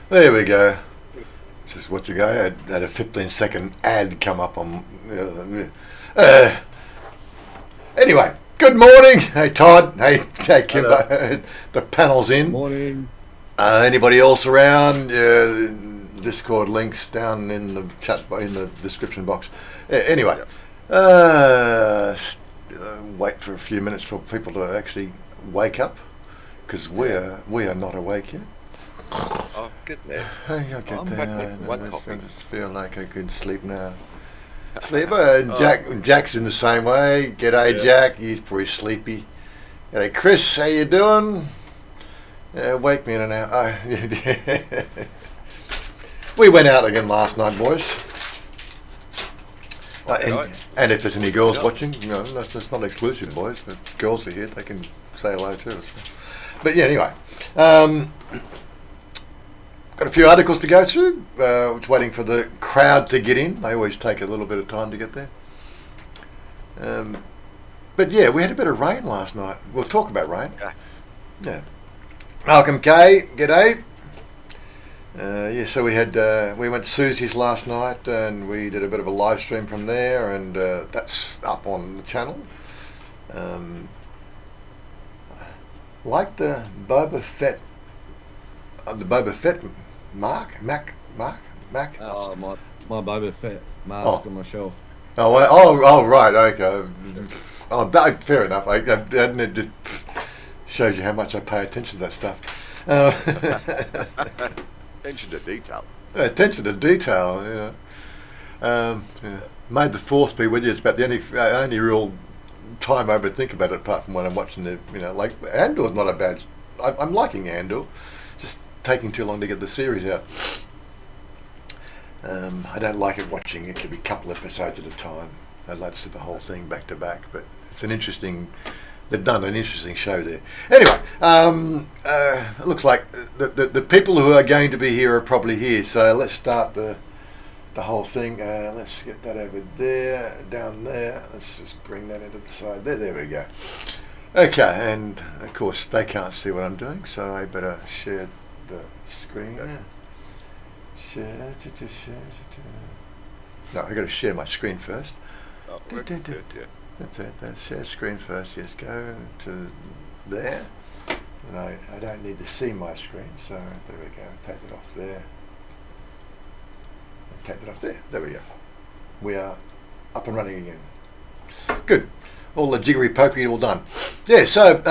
There we go. Just watching. I had a 15-second ad come up on. Anyway, good morning. Hey Todd. Hey Kim. The panel's in. Morning. Anybody else around? Discord links down in the chat in the description box. Anyway, wait for a few minutes for people to actually wake up because we are not awake yet. Oh, good there. I'll get I'm there. back with one coffee. I just feel like I could sleep now. Jack's in the same way. G'day, Jack. He's pretty sleepy. G'day, Chris. How you doing? Wake me in an hour. We went out again last night, boys. And if there's any girls watching, that's not exclusive, boys. But girls are here; they can say hello too. But yeah, anyway. Got a few articles to go through. Just waiting for the crowd to get in. They always take a little bit of time to get there. But yeah, we had a bit of rain last night. We'll talk about rain. Yeah. Malcolm K, g'day. So we went to Susie's last night and we did a bit of a live stream from there, and that's up on the channel. Like the Boba Fett. The Boba Fett Mac. Oh, my Boba Fett mask on my shelf. Right, okay. Fair enough. I didn't. It shows you how much I pay attention to that stuff. Attention to detail. Attention to detail. Made the fourth be with you. It's about the only real time I would think about it, apart from when I'm watching the. Like Andor's not a bad. I'm liking Andor. Just taking too long to get the series out. I don't like it watching. It could be a couple episodes at a time. I'd like to see the whole thing back to back, but it's an interesting. They've done an interesting show there. Anyway, it looks like the people who are going to be here are probably here. So let's start the whole thing. Let's get that over there, down there. Let's just bring that into the side there. There we go. Okay, and of course they can't see what I'm doing, so I better share the screen. Share. No, I got to share my screen first. Oh, good, yeah. That's it. That's share screen first. Yes, go to there. And I don't need to see my screen, so there we go. Take it off there. Take it off there. There we go. We are up and running again. Good. All the jiggery pokery all done. Yeah. So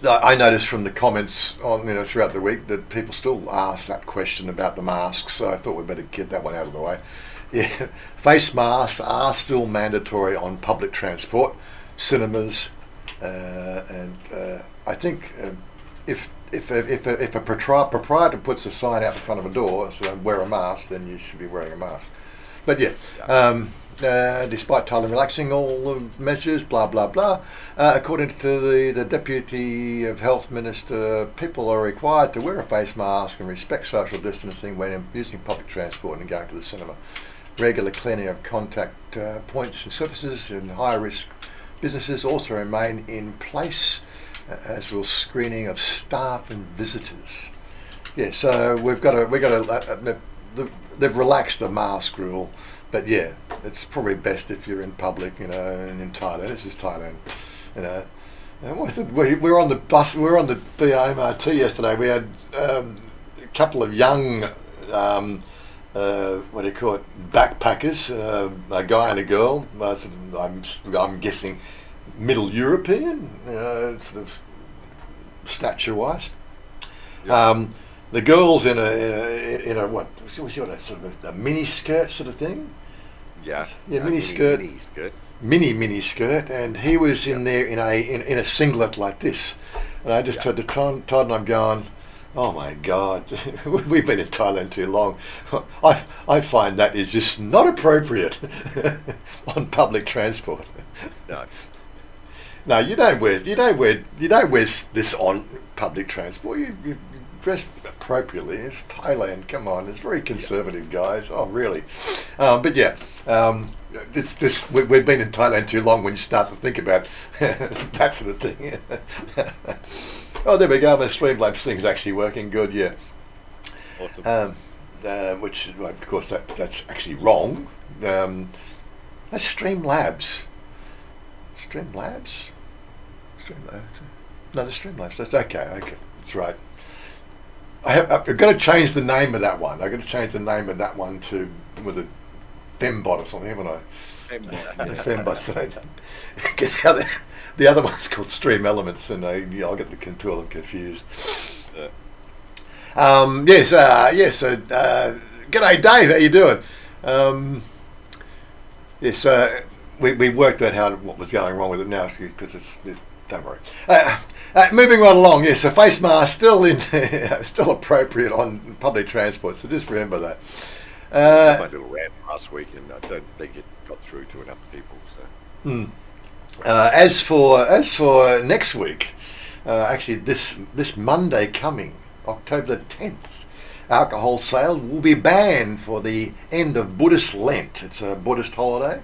I noticed from the comments on throughout the week that people still ask that question about the masks. So I thought we'd better get that one out of the way. Yeah, face masks are still mandatory on public transport, cinemas, and I think if a proprietor puts a sign out the front of a door saying wear a mask, then you should be wearing a mask. But despite Thailand relaxing all the measures, blah blah blah, according to the Deputy of Health Minister, people are required to wear a face mask and respect social distancing when using public transport and going to the cinema. Regular cleaning of contact points and surfaces in high-risk businesses also remain in place, as will screening of staff and visitors. Yeah, so they've relaxed the mask rule, but yeah, it's probably best if you're in public, and in Thailand. This is Thailand, And we were on the bus. We were on the BMRT yesterday. We had a couple of young. What do you call it? Backpackers, a guy and a girl. I'm guessing Middle European, sort of stature-wise. Yeah. The girl's in a what? Was sort of a mini skirt sort of thing. Yeah. Mini skirt. Mini skirt, and he was in there in a singlet like this. And I just turned to Todd and I'm going, oh my God, we've been in Thailand too long. I find that is just not appropriate on public transport. No. No, you don't wear this on public transport. You dress appropriately. It's Thailand. Come on, it's very conservative, guys. Oh, really? But yeah, we've been in Thailand too long when you start to think about that sort of thing. Oh, there we go. The Streamlabs thing's actually working good. Yeah. Awesome. Which, well, of course, that's actually wrong. That's Streamlabs. Streamlabs. No, the Streamlabs. That's okay. That's right. I've got to change the name of that one. I've got to change the name of that one to with a Fembot or something, haven't I? Fembot. So because the other one's called Stream Elements, and I'll get the two of them confused. Yes. G'day, Dave. How you doing? Yes. We worked out what was going wrong with it now because don't worry. Moving right along, yes. So face mask still still appropriate on public transport. So just remember that. My little rant last week, and I don't think it got through to enough people. So. As for next week, actually this Monday coming, October the 10th, alcohol sales will be banned for the end of Buddhist Lent. It's a Buddhist holiday.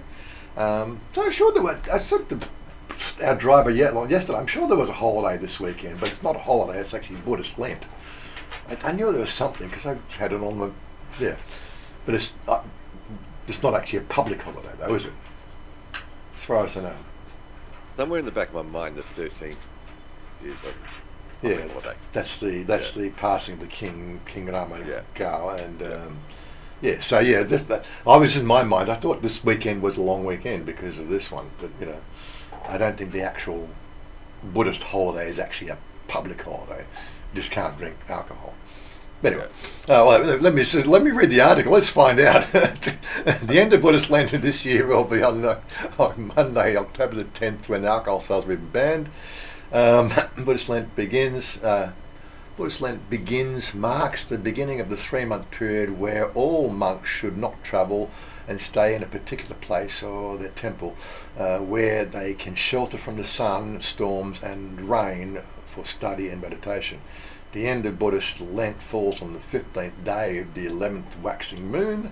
So I'm sure I said to our driver yesterday, I'm sure there was a holiday this weekend, but it's not a holiday, it's actually Buddhist Lent. I knew there was something because I had it on but it's not actually a public holiday though, is it? As far as I know. Somewhere in the back of my mind, the 13th is a public holiday. That's the passing of the King PopeKael, and I was in my mind. I thought this weekend was a long weekend because of this one, but I don't think the actual Buddhist holiday is actually a public holiday. You just can't drink alcohol. But anyway, let me read the article. Let's find out. The end of Buddhist Lent this year will be on Monday, October the 10th, when alcohol sales will be banned. Buddhist Lent begins marks the beginning of the 3-month period where all monks should not travel and stay in a particular place or their temple, where they can shelter from the sun, storms and rain for study and meditation. The end of Buddhist Lent falls on the 15th day of the 11th waxing moon.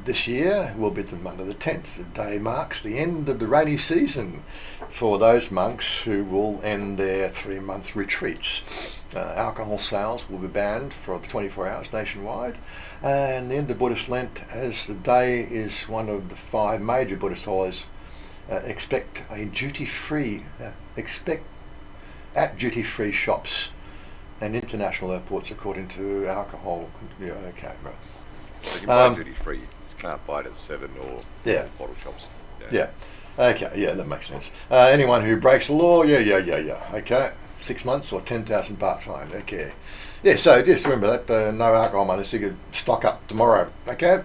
This year will be the Monday the 10th. The day marks the end of the rainy season for those monks who will end their 3-month retreats. Alcohol sales will be banned for 24 hours nationwide. And the end of Buddhist Lent, as the day is one of the 5 major Buddhist holidays, expect at duty-free shops and international airports, according to alcohol. Yeah, okay, right. So you buy duty free. You just can't buy it at 7 or bottle shops. Yeah. Okay. Yeah, that makes sense. Anyone who breaks the law, yeah. Okay. 6 months or 10,000 baht fine. Okay. Yeah. So just remember that no alcohol money, so you could stock up tomorrow. Okay.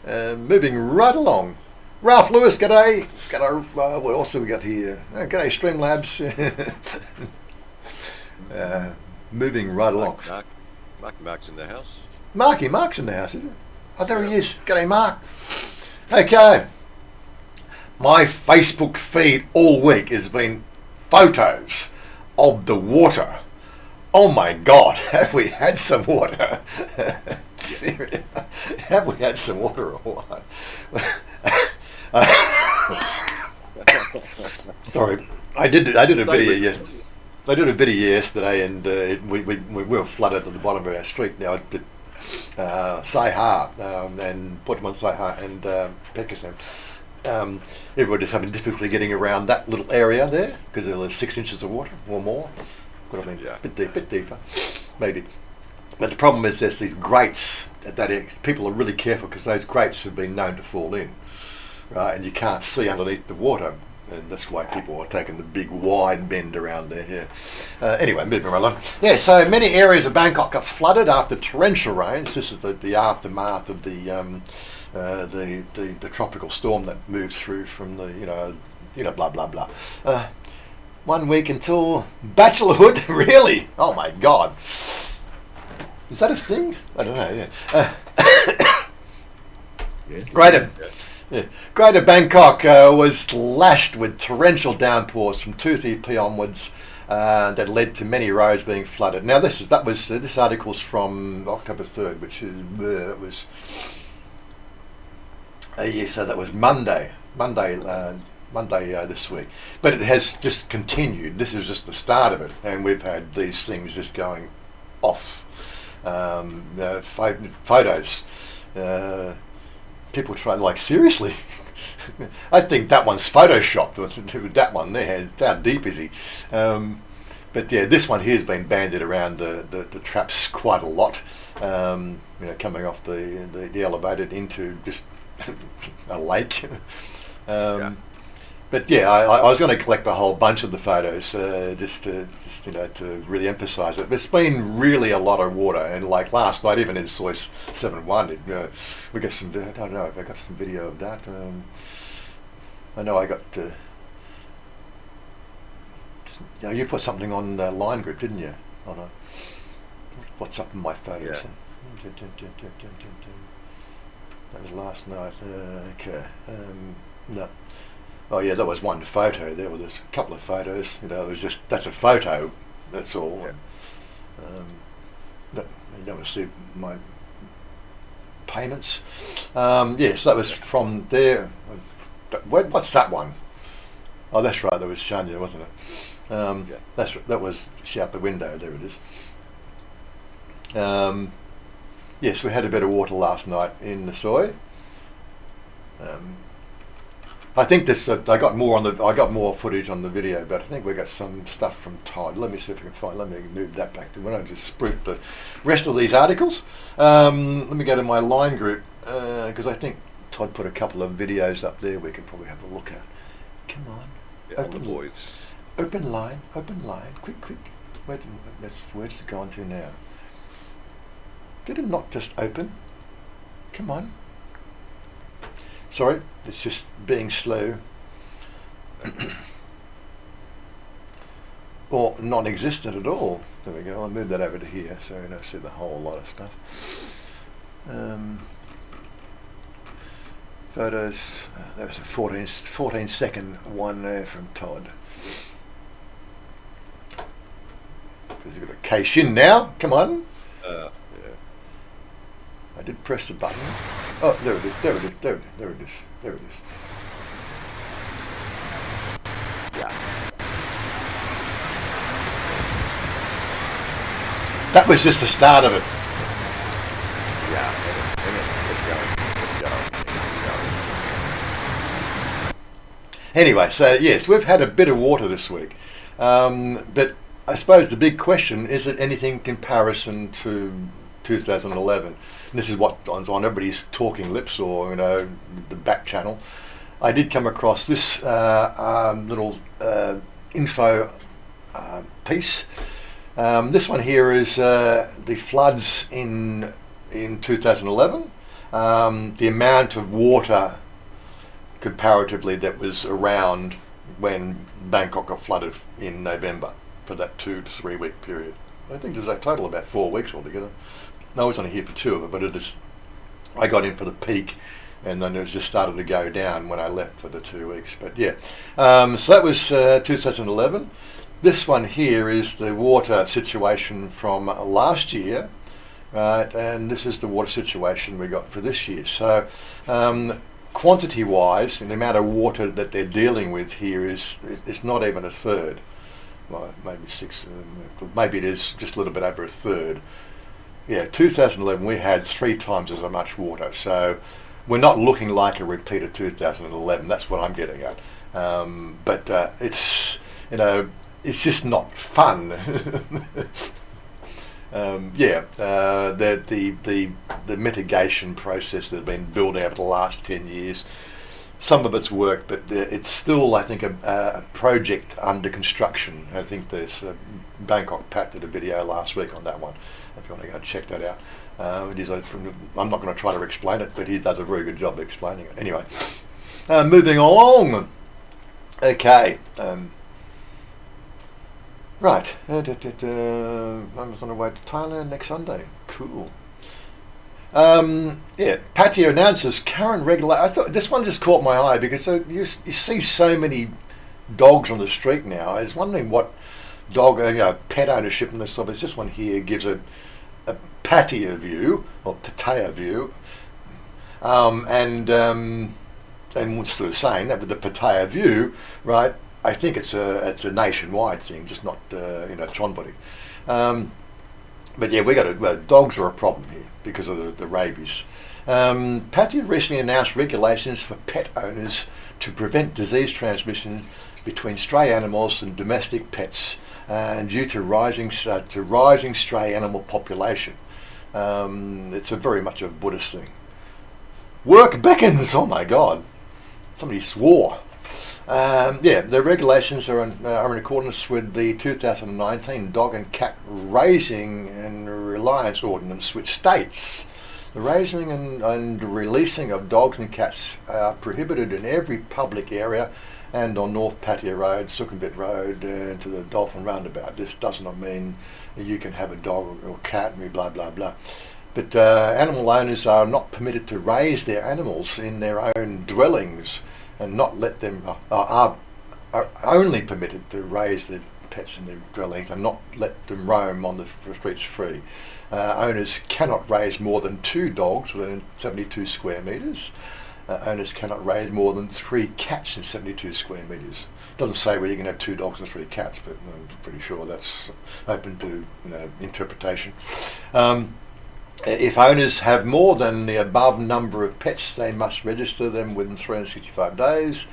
Moving right along. Ralph Lewis, g'day. What else have we got here? G'day, Streamlabs. Moving right along. Mark's in the house. Mark's in the house, is it? Oh, there he is. G'day, Mark. Okay. My Facebook feed all week has been photos of the water. Oh my God, have we had some water? Seriously, have we had some water or what? Sorry, I did a video yesterday. I did a video yesterday, and we were flooded at the bottom of our street. Now I did Saiha and Portamon Saiha and PopeKael. Everybody's having difficulty getting around that little area there because there was 6 inches of water or more. Could have been a bit deeper, maybe. But the problem is there's these grates that people are really careful because those grates have been known to fall in, right? And you can't see underneath the water. And that's why people are taking the big wide bend around there. Yeah. Anyway, moving right along. Yeah. So many areas of Bangkok got flooded after torrential rains. This is the aftermath of the tropical storm that moved through from the blah blah blah. 1 week until bachelorhood. Really? Oh my God. Is that a thing? I don't know. Yeah. Yes. Greater Bangkok was lashed with torrential downpours from 2:30 onwards that led to many roads being flooded. Now this article's from October 3rd, which is so that was Monday Monday this week. But it has just continued. This is just the start of it, and we've had these things just going off. Photos. People try, like, seriously. I think that one's photoshopped. That one there. How deep is he? But yeah, this one here has been banded around the traps quite a lot. Coming off the elevator into just a lake. But yeah, I was going to collect a whole bunch of the photos just to really emphasise it. There's been really a lot of water, and like last night, even in Soy 7.1, we got some. I don't know if I got some video of that. I know I got. You put something on Line Group, didn't you? Oh no. What's up in my photos? Yeah. That was last night. Okay. No. Oh yeah, that was one photo. There was a couple of photos. It was just, that's a photo. That's all. Yeah. You don't want to see my payments. Yes, that was from there. What's that one? Oh, that's right. That was Chanya, wasn't it? That was she out the window. There it is. Yes, we had a bit of water last night in the soy. I think this. I got more footage on the video, but I think we got some stuff from Todd. Let me see if I can find. Let me move that back to when I just spruiked the rest of these articles. Let me go to my Line Group because I think Todd put a couple of videos up there we could probably have a look at. Come on, yeah, open boys. Open line, quick. Where's it gone to now? Did it not just open? Come on. Sorry, it's just being slow. Or non-existent at all. There we go, I'll move that over to here so you don't see the whole lot of stuff. Photos, that was a 14 second one there from Todd. Because you've got a cache in now, come on. Yeah. I did press the button. Oh, there it is. Yeah. That was just the start of it. Yeah. Anyway, so yes, we've had a bit of water this week. But I suppose the big question, is it anything in comparison to 2011? And this is what's on everybody's talking lips or, the back channel. I did come across this little info piece. This one here is the floods in 2011. The amount of water comparatively that was around when Bangkok got flooded in November for that 2 to 3 week period. I think there's a total of about 4 weeks altogether. I was only here for 2 of it, but I got in for the peak, and then it just started to go down when I left for the 2 weeks. But yeah, so that was 2011. This one here is the water situation from last year, right? And this is the water situation we got for this year. So quantity-wise, and the amount of water that they're dealing with here it's not even a third. Well, maybe 6. Maybe it is just a little bit over a third. Yeah, 2011 we had 3 times as much water, so we're not looking like a repeat of 2011. That's what I'm getting at. But it's it's just not fun. The mitigation process that has been building over the last 10 years. Some of it's worked, but it's still, I think, a project under construction. I think there's Bangkok Pat did a video last week on that one. If you want to go check that out. I'm not going to try to explain it, but he does a very good job of explaining it. Anyway, moving along. Okay. Right. I was on the way to Thailand next Sunday. Cool. Patio announces current regulation. I thought this one just caught my eye because you see so many dogs on the street now. I was wondering what dog, pet ownership and this stuff. This one here gives a patio view or patio view, and and sort of saying that with the Pattaya view, right? I think it's a nationwide thing, just not Chonburi. But yeah, dogs are a problem here because of the rabies. Pattaya recently announced regulations for pet owners to prevent disease transmission between stray animals and domestic pets, and due to rising stray animal population. It's very much a Buddhist thing. Work beckons. Oh my God! Somebody swore. The regulations are in accordance with the 2019 Dog and Cat Raising and Reliance Ordinance, which states the raising and releasing of dogs and cats are prohibited in every public area and on North Pattaya Road, Sukhumvit Road, and to the Dolphin Roundabout. This does not mean you can have a dog or cat and blah blah blah. But animal owners are not permitted to raise their animals in their own dwellings, and not let them are only permitted to raise their pets in their dwellings and not let them roam on the streets free. Owners cannot raise more than 2 dogs within 72 square metres. Owners cannot raise more than 3 cats in 72 square metres. Doesn't say whether you can have 2 dogs and 3 cats, but I'm pretty sure that's open to interpretation. If owners have more than the above number of pets, they must register them within 365 days.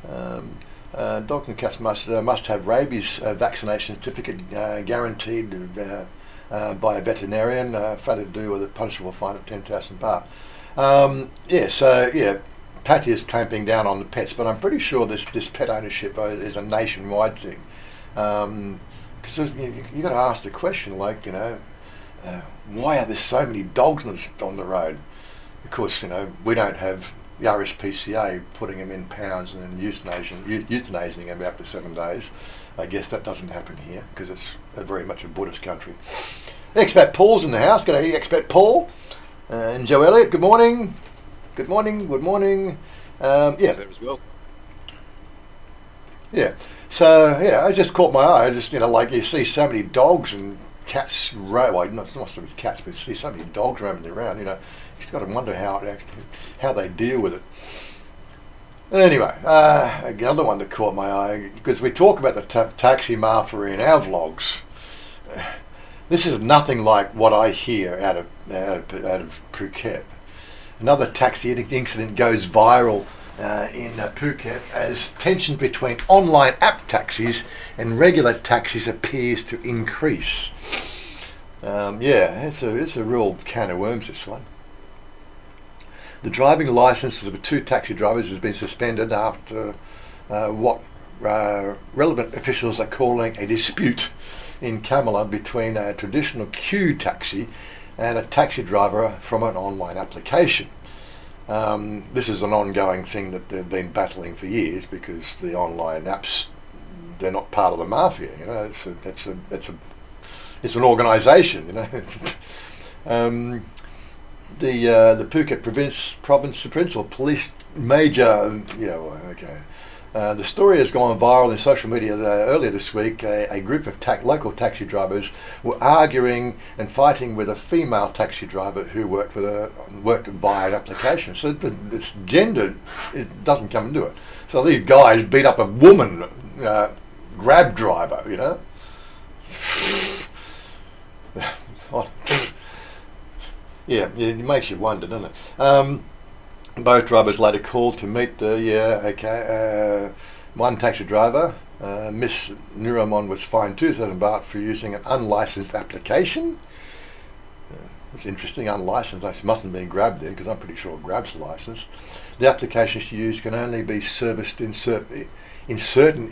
Dogs and cats must have rabies vaccination certificate guaranteed by a veterinarian. Failure to do with a punishable fine of 10,000 baht. Pattaya is clamping down on the pets, but I'm pretty sure this pet ownership is a nationwide thing. Because you got to ask the question, like, why are there so many dogs on the road? Of course, we don't have the RSPCA putting them in pounds and then euthanizing them after 7 days. I guess that doesn't happen here because it's very much a Buddhist country. Expat Paul's in the house. G'day, Expat Paul. And Joe Elliott, good morning. Good morning, good morning. As well. Yeah. So, I just caught my eye. Just, like you see so many dogs and cats, not so much cats, but you see so many dogs roaming around, you've got to wonder how they deal with it. Anyway, another one that caught my eye, because we talk about the taxi mafia in our vlogs. This is nothing like what I hear out of Phuket. Another taxi incident goes viral in Phuket as tension between online app taxis and regular taxis appears to increase. It's a real can of worms, this one. The driving licenses of 2 taxi drivers has been suspended after what relevant officials are calling a dispute in Kamala between a traditional queue taxi and a taxi driver from an online application. This is an ongoing thing that they've been battling for years because the online apps, they're not part of the mafia. It's an organisation. The Phuket Provincial Police Major, the story has gone viral in social media earlier this week. A group of local taxi drivers were arguing and fighting with a female taxi driver who worked via an application. So this gender, it doesn't come into it. So these guys beat up a woman Grab driver, Yeah, it makes you wonder, doesn't it? Both drivers later called to meet one taxi driver, Miss Nuramon, was fined 2,000 baht for using an unlicensed application. It's interesting, unlicensed. She mustn't have been Grab then, because I'm pretty sure Grab's licensed. The application she used can only be serviced in certain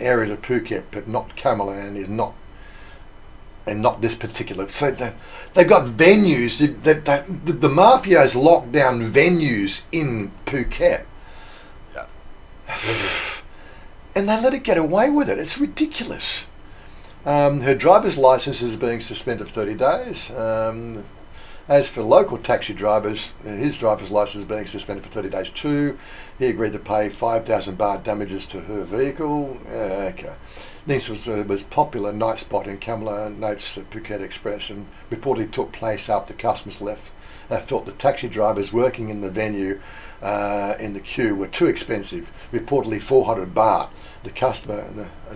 areas of Phuket, but not Kamalan and not this particular. So they've got venues. The mafia has locked down venues in Phuket. Yeah. And they let it get away with it. It's ridiculous. Her driver's license is being suspended for 30 days. As for local taxi drivers, his driver's license is being suspended for 30 days too. He agreed to pay 5,000 baht damages to her vehicle. This was popular night spot in Kamala, notes the Phuket Express, and reportedly took place after customers left They felt the taxi drivers working in the venue in the queue were too expensive, reportedly 400 baht. The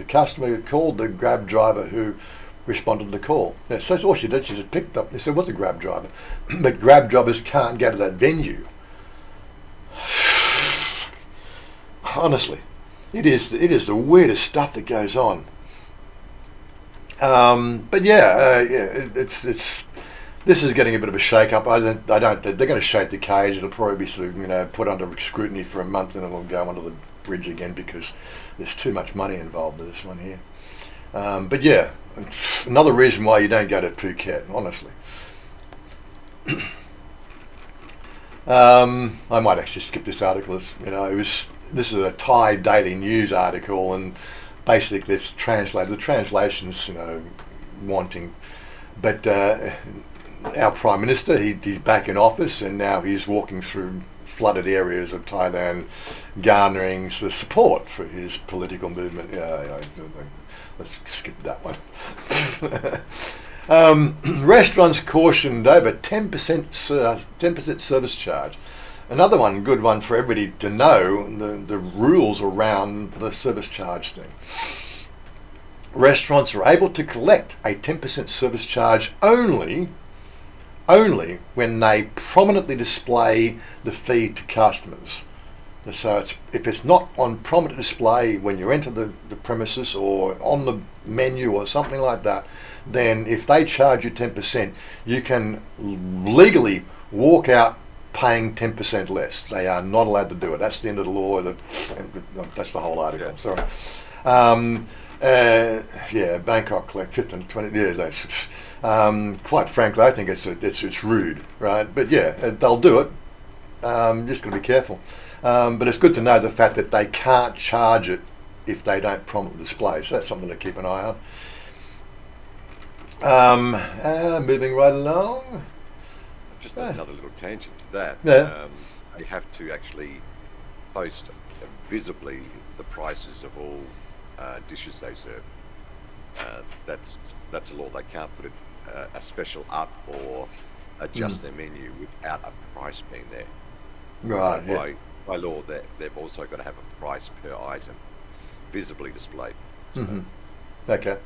customer called the Grab driver who responded to the call. Yeah, so that's all she did. She just picked up. They said, "What's a Grab driver?" But Grab drivers can't go to that venue. Honestly, it is the weirdest stuff that goes on. But it's this is getting a bit of a shake-up. I don't. They're going to shake the cage. It'll probably be sort of put under scrutiny for a month, and it'll go under the bridge again because there's too much money involved with this one here. But yeah, another reason why you don't go to Phuket, honestly. I might actually skip this article. This is a Thai daily news article, and basically it's translated. The translation's wanting, but our Prime Minister, he's back in office, and now he's walking through flooded areas of Thailand, garnering sort of support for his political movement. Let's skip that one. Restaurants cautioned over 10% service charge. Another one, good one for everybody to know, the rules around the service charge thing. Restaurants are able to collect a 10% service charge only when they prominently display the fee to customers. So if it's not on prominent display when you enter the premises or on the menu or something like that, then if they charge you 10%, you can legally walk out paying 10% less. They are not allowed to do it. That's the end of the law. That's the whole article. Yeah. Sorry. Bangkok collect 15 to 20 years. Quite frankly, I think it's rude, right? But yeah, they'll do it. Just got to be careful. But it's good to know the fact that they can't charge it if they don't prominently display. So that's something to keep an eye on. Moving right along. Just another little tangent to that. Yeah. They have to actually post visibly the prices of all dishes they serve. That's a law. They can't put a special up or adjust their menu without a price being there. Right. So by law, they've also got to have a price per item visibly displayed. So. Mm-hmm. Okay.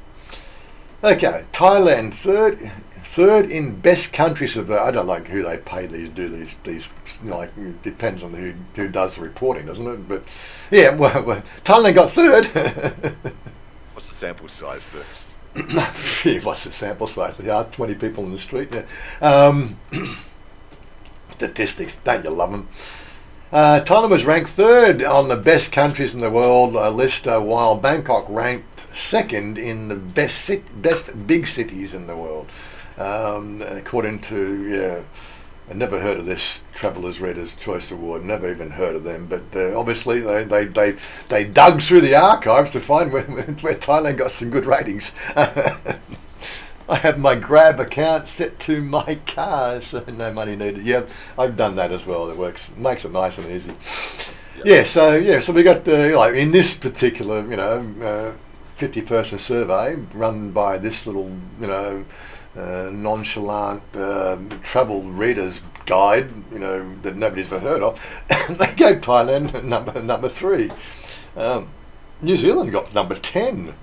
Thailand third in best countries of. I don't like who they pay these it depends on who does the reporting, doesn't it? But yeah, well Thailand got third. What's the sample size first? What's the sample size? There are 20 people in the street. Yeah. Statistics, don't you love them? Thailand was ranked third on the best countries in the world list, while Bangkok ranked second in the best big cities in the world. According to, I never heard of this Traveller's Reader's Choice Award. Never even heard of them. But obviously they dug through the archives to find where Thailand got some good ratings. I have my Grab account set to my car, so no money needed. Yeah, I've done that as well. It works, makes it nice and easy. Yep. So we got in this particular 50-person survey run by this little nonchalant travel reader's guide that nobody's ever heard of. They gave Thailand number 3. New Zealand got number 10.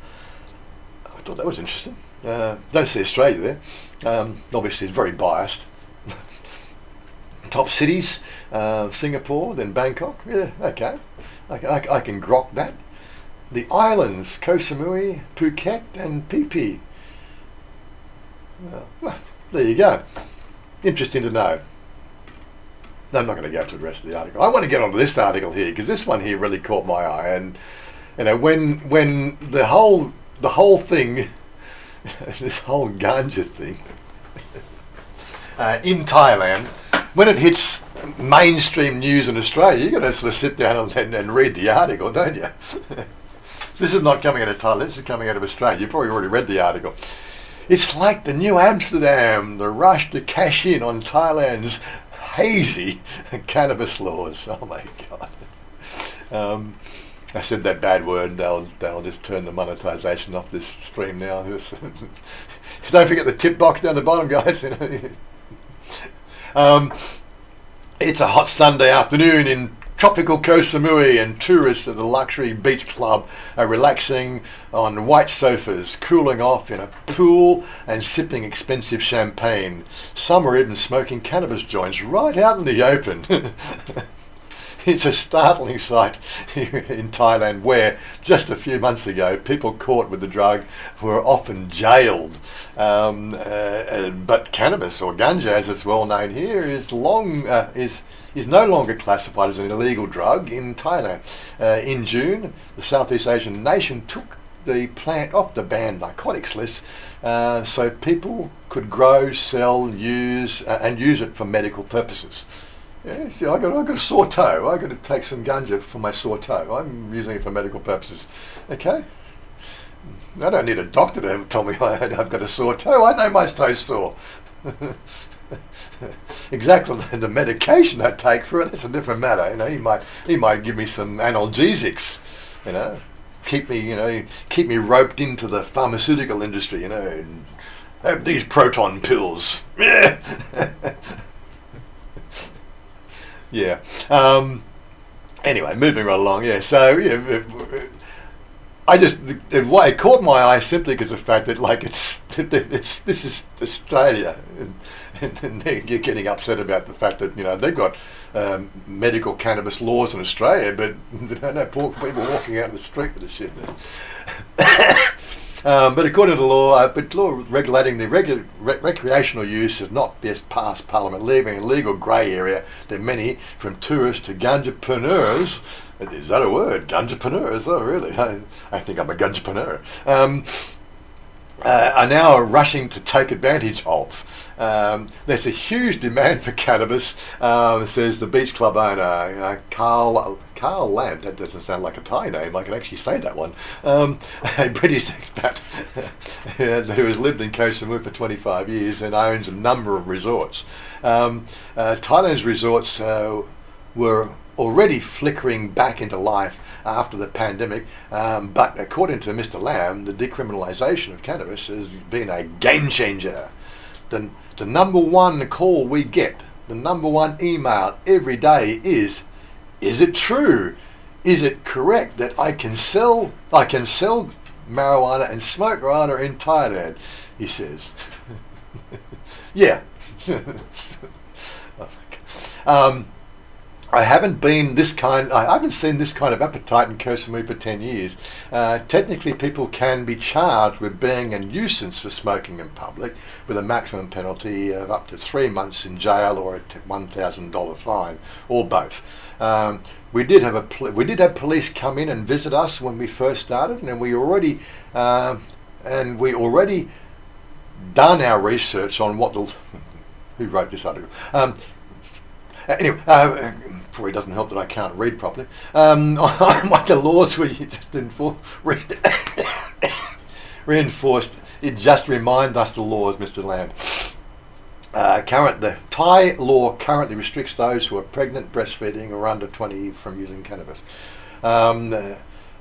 I thought that was interesting. Don't see Australia there. Obviously, it's very biased. Top cities: Singapore, then Bangkok. Yeah, okay. I can grok that. The islands: Koh Samui, Phuket, and Phi Phi. Well, there you go. Interesting to know. I'm not going to go to the rest of the article. I want to get onto this article here because this one here really caught my eye. And when the whole thing. This whole ganja thing in Thailand, when it hits mainstream news in Australia, you've got to sort of sit down and read the article, don't you? This is not coming out of Thailand, this is coming out of Australia. You've probably already read the article. It's like the New Amsterdam, the rush to cash in on Thailand's hazy cannabis laws. Oh my God. I said that bad word. They'll just turn the monetization off this stream now. Don't forget the tip box down the bottom, guys. It's a hot Sunday afternoon in tropical Koh Samui, and tourists at the luxury beach club are relaxing on white sofas, cooling off in a pool and sipping expensive champagne. Some are even smoking cannabis joints right out in the open. It's a startling sight here in Thailand, where just a few months ago people caught with the drug were often jailed. But cannabis, or ganja as it's well known here, is no longer classified as an illegal drug in Thailand. In June, the Southeast Asian nation took the plant off the banned narcotics list, so people could grow, sell, use it for medical purposes. Yeah, see, I got a sore toe. I got to take some ganja for my sore toe. I'm using it for medical purposes. Okay. I don't need a doctor to tell me I've got a sore toe. I know my toe's sore. Exactly the medication I take for it, that's a different matter. You know, he might give me some analgesics, you know, keep me roped into the pharmaceutical industry, you know, and have these proton pills. Yeah. Yeah. Anyway, moving right along. Yeah. So yeah, why it caught my eye simply because of the fact that this is Australia, and you're getting upset about the fact that they've got medical cannabis laws in Australia, but they don't have poor people walking out in the street with this shit. But according to law, regulating the recreational use has not just passed Parliament, leaving a legal grey area that many, from tourists to ganjapreneurs, is that a word? Ganjapreneurs? Oh, really? I think I'm a ganjapreneur. Are now rushing to take advantage of. There's a huge demand for cannabis, says the beach club owner, Carl Lamb. That doesn't sound like a Thai name. I can actually say that one. A British expat who has lived in Koh Samui for 25 years and owns a number of resorts. Thailand's resorts were already flickering back into life after the pandemic, but according to Mr. Lamb, the decriminalisation of cannabis has been a game changer. The number one call we get, the number one email every day is it true? Is it correct that I can sell marijuana and smoke marijuana in Thailand? He says. Yeah. I haven't seen this kind of appetite in Koh Samui for 10 years. Technically, people can be charged with being a nuisance for smoking in public, with a maximum penalty of up to 3 months in jail or a $1,000 fine, or both. We did have police come in and visit us when we first started, and we already done our research on what the who wrote this article. Anyway, probably doesn't help that I can't read properly. What the laws were just reinforced. It just reminds us the laws, Mr. Lamb. The Thai law currently restricts those who are pregnant, breastfeeding, or under 20 from using cannabis. And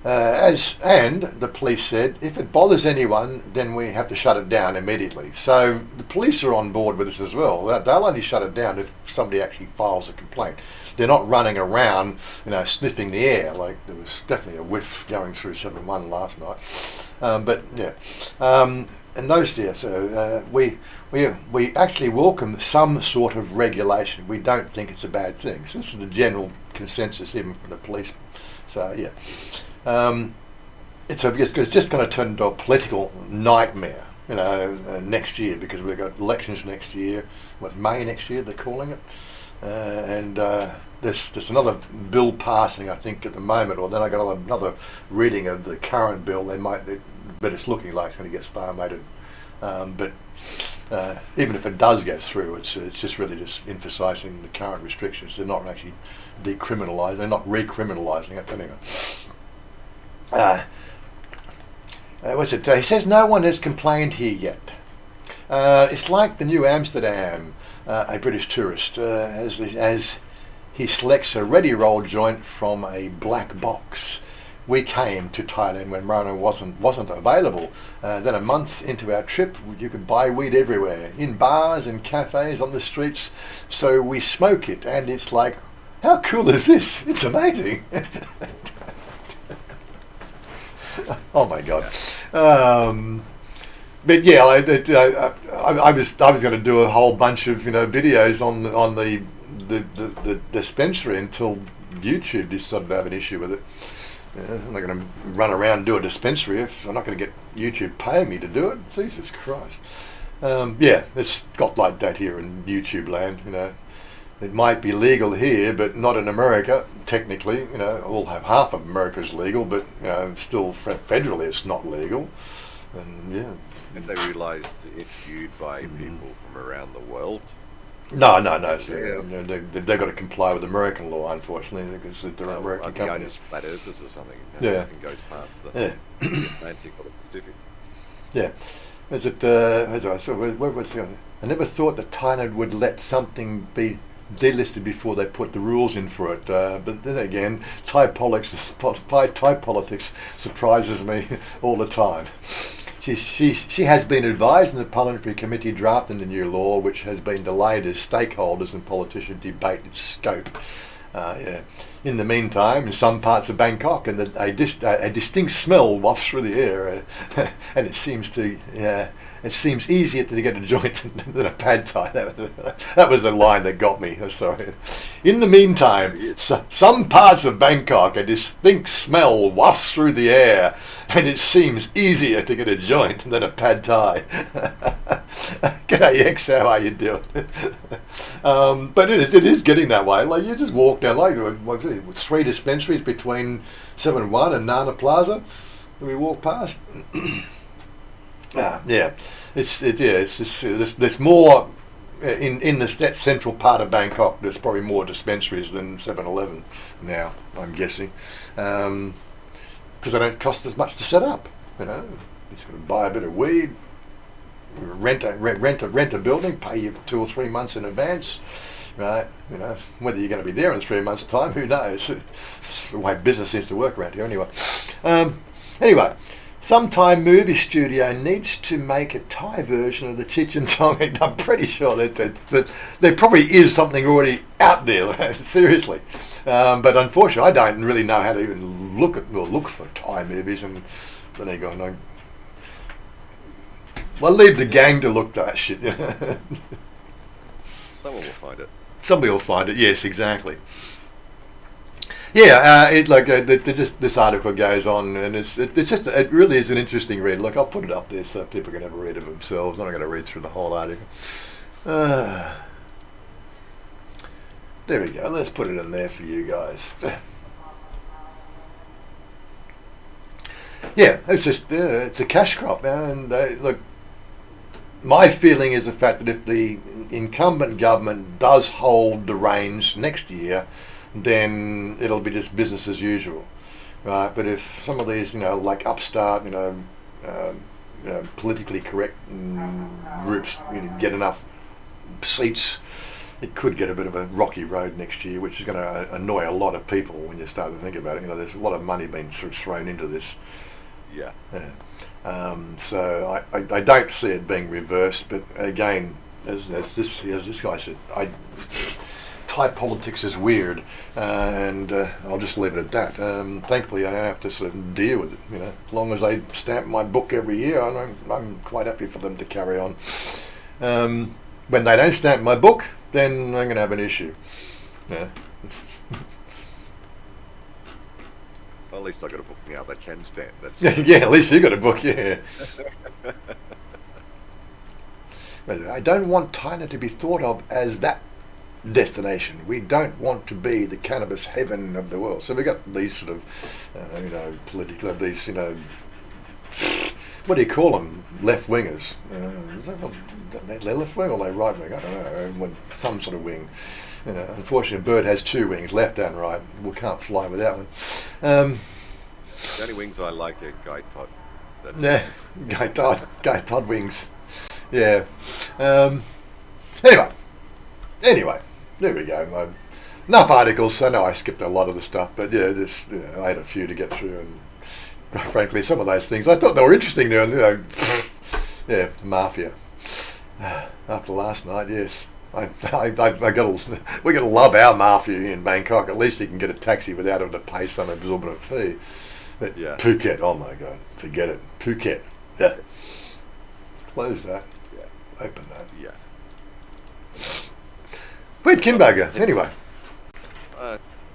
the police said, if it bothers anyone, then we have to shut it down immediately. So the police are on board with this as well. They'll only shut it down if somebody actually files a complaint. They're not running around, sniffing the air. Like there was definitely a whiff going through 7-1 last night. But yeah, and those there. So we actually welcome some sort of regulation. We don't think it's a bad thing. So this is the general consensus, even from the police. So yeah. It's just going to turn into a political nightmare, next year, because we've got elections next year. May next year they're calling it, and there's another bill passing, I think, at the moment. Or then I got another reading of the current bill. But it's looking like it's going to get star-mated. But even if it does go through, it's just really just emphasising the current restrictions. They're not actually decriminalising. They're not recriminalising it. Anyway. He says no one has complained here yet. It's like the New Amsterdam, a British tourist, as he selects a ready roll joint from a black box. we came to Thailand when marijuana wasn't available. Then a month into our trip, you could buy weed everywhere, in bars and cafes, on the streets. So we smoke it, and it's like, how cool is this? It's amazing. Oh my God. But yeah, I was going to do a whole bunch of videos on the dispensary until YouTube decided to have an issue with it. I'm not going to run around and do a dispensary if I'm not going to get YouTube paying me to do it. Jesus Christ. Yeah, it's got like that here in YouTube land. It might be legal here, but not in America. Technically, we'll have half of America's legal, but still federally it's not legal. And yeah. And they realise it's viewed by people from around the world. No. So, they've got to comply with American law, unfortunately, because they're American like companies. Flat earthers or something. Yeah. Nothing goes past the Atlantic or the Pacific. Yeah. I never thought that Thailand would let something be delisted before they put the rules in for it. But then again, Thai politics surprises me all the time. She has been advised in the parliamentary committee drafting the new law, which has been delayed as stakeholders and politicians debate its scope. In the meantime, in some parts of Bangkok, and a distinct smell wafts through the air, and it seems easier to get a joint than a pad thai. That was the line that got me. I'm sorry. In the meantime, some parts of Bangkok, a distinct smell wafts through the air, and it seems easier to get a joint than a pad thai. G'day X, how are you doing? But it is getting that way. Like, you just walk down, like 3 dispensaries between 7-1 and Nana Plaza that we walk past. Yeah, there's more in that central part of Bangkok. There's probably more dispensaries than 7-Eleven now, I'm guessing, because they don't cost as much to set up. You just got to buy a bit of weed, rent a building, pay you 2 or 3 months in advance, right? Whether you're going to be there in 3 months' time, who knows? It's the way business seems to work around here, anyway. Anyway. Some Thai movie studio needs to make a Thai version of the Cheech and Chong. I'm pretty sure that there probably is something already out there, seriously. But unfortunately, I don't really know how to even look for Thai movies. And then they go, well, leave the gang to look at that shit. Someone will find it. Somebody will find it. Yes, exactly. Yeah, this article goes on, and it really is an interesting read. Look, I'll put it up there so people can have a read of it themselves. I'm not going to read through the whole article. There we go. Let's put it in there for you guys. Yeah, it's just it's a cash crop, man. And look, my feeling is the fact that if the incumbent government does hold the reins next year, then it'll be just business as usual, right? But if some of these, like upstart, politically correct groups get enough seats, it could get a bit of a rocky road next year, which is going to annoy a lot of people when you start to think about it. There's a lot of money being sort of thrown into this. Yeah. So I don't see it being reversed, but again, as this guy said, Thai politics is weird, and I'll just leave it at that. Thankfully, I don't have to sort of deal with it. As long as they stamp my book every year, I'm quite happy for them to carry on. When they don't stamp my book, then I'm going to have an issue. Yeah. Well, at least I got a book now that can stamp. That's yeah, at least you got a book. Yeah. But I don't want Thailand to be thought of as that destination. We don't want to be the cannabis heaven of the world. So we got these sort of, political, these, what do you call them? Left wingers. They're left wing or they right wing? I don't know. Some sort of wing. Unfortunately, a bird has 2 wings, left and right. We can't fly without one. The only wings I like are Guy Todd. Yeah, Guy Todd wings. Yeah. Anyway, there we go. enough articles. I know I skipped a lot of the stuff, but yeah, just I had a few to get through, and quite frankly, some of those things I thought they were interesting. Now, yeah, mafia. After last night, yes, we gotta love our mafia in Bangkok. At least you can get a taxi without having to pay some exorbitant fee. But Yeah. Phuket, oh my God, forget it. Phuket, yeah. Close that. Yeah. Open that. Yeah. Where'd Kimbo anyway?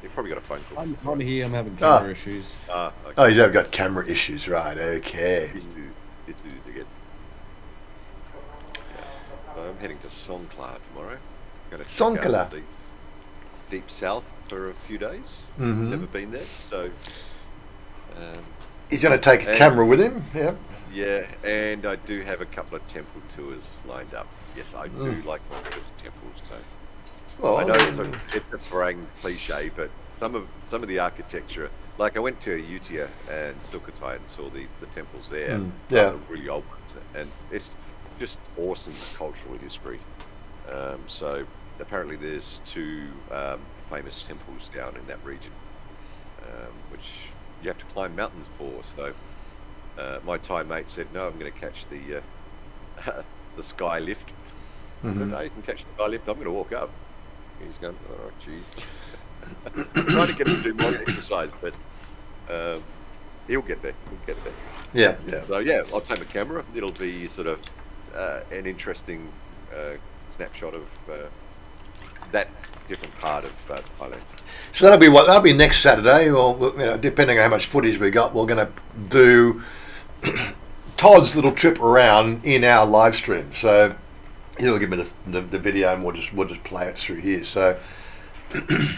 You've probably got a phone call. I'm here. I'm having camera issues. Okay. Oh, you've got camera issues, right? Okay. It's again. So I'm heading to Songkhla tomorrow. Going to check out Songkhla? the deep south for a few days. Mhm. Never been there, so He's going to take a And- camera with him. Yeah. yeah. And I do have a couple of temple tours lined up. Yes, I do like my Buddhist temples. So Well, I know it's a brang cliche, but some of the architecture, like I went to Ayutthaya and Sukhothai and saw the temples there. yeah. The really old ones, and it's just awesome cultural history. So apparently there's two famous temples down in that region, which you have to climb mountains for. So my Thai mate said, "No, I'm going to catch the the sky lift." I said, "No, you can catch the sky lift. I'm going to walk up." He's going, "Oh, jeez." Trying to get him to do more exercise, but he'll get there. He'll get there. Yeah, yeah. So yeah, I'll take my camera. It'll be sort of an interesting snapshot of that different part of Thailand. So that'll be next Saturday, or depending on how much footage we got, we're going to do Todd's little trip around in our live stream. So he'll give me the video, and we'll just play it through here. So he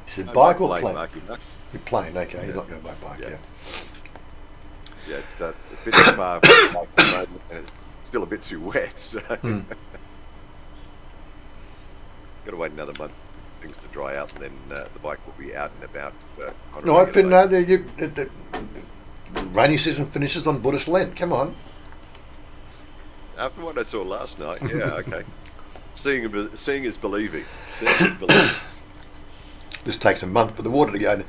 said, bike or plane? You're plane, okay. You're not going by bike, yeah. Yeah, it's a bit too far from the bike at the moment, and it's still a bit too wet. So got to wait another month for things to dry out, and then the bike will be out and about. On a No, I've been. regular The rainy season finishes on Buddhist Lent. Come on. After what I saw last night, yeah, okay. Seeing is believing. Seeing is believing. This takes a month for the water to go.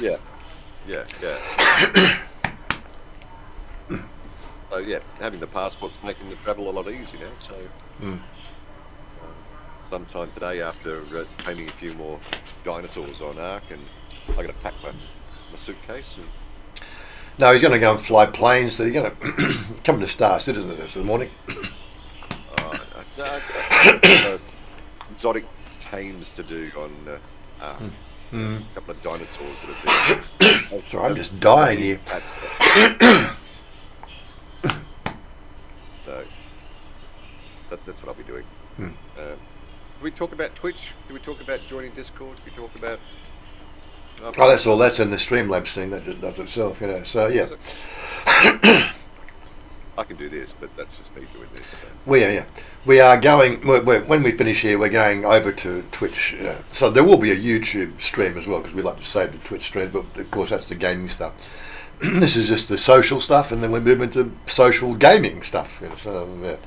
Yeah. So yeah, having the passport's making the travel a lot easier now. So sometime today, after painting a few more dinosaurs on Ark, and I got to pack my suitcase. And No, he's going to go and fly planes. So he's going to come to Star Citizen this morning. exotic tames to do on Ark. A couple of dinosaurs that have been. Sorry, I'm just dying here. So that's what I'll be doing. Do we talk about Twitch? Do we talk about joining Discord? Do we talk about? Oh, that's all. That's in the Streamlabs thing that just does itself, So yeah, I can do this, but that's just me doing this. So. we are going. When we finish here, we're going over to Twitch. So there will be a YouTube stream as well, because we like to save the Twitch stream. But of course, that's the gaming stuff. This is just the social stuff, and then we move into social gaming stuff. So yeah.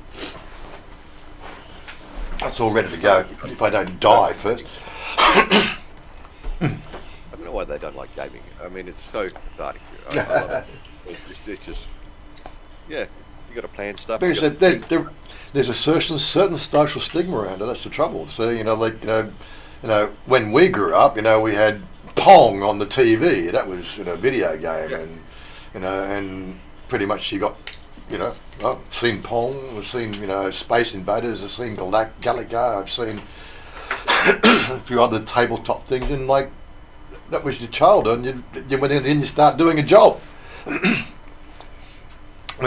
That's all ready to go. If I don't die first. I don't know why they don't like gaming. I mean, it's so cathartic. I love it. It's just, yeah, you got to plan stuff. There's a certain social stigma around it. That's the trouble. So when we grew up, we had Pong on the TV. That was a video game, and pretty much you got. I've seen Pong, I've seen, Space Invaders, I've seen Galaga, I've seen a few other tabletop things, and that was your childhood, and you went in and you start doing a job. And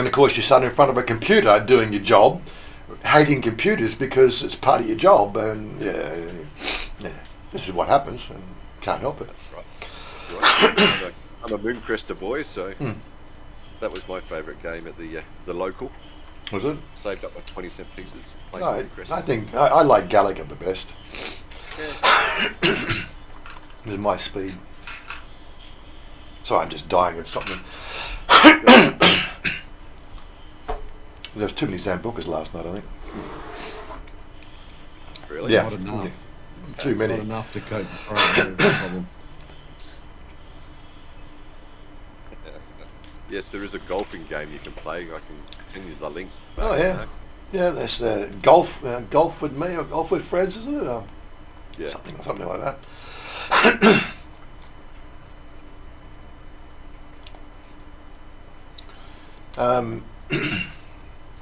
of course you sat in front of a computer doing your job, hating computers because it's part of your job, and this is what happens, and can't help it. That's right. I'm a Mooncrester boy, so... That was my favourite game at the local. Was it? Saved up my 20-cent pieces. No, I think I like Galaga the best. Yeah. It's my speed. Sorry, I'm just dying of something. There was too many Zambucas last night, I think. Really? Yeah. Not enough. too many. Not enough to cope with current no problem. Yes, there is a golfing game you can play. I can send you the link. Oh yeah, yeah. That's the golf with me or golf with friends, isn't it? Yeah. Something like that.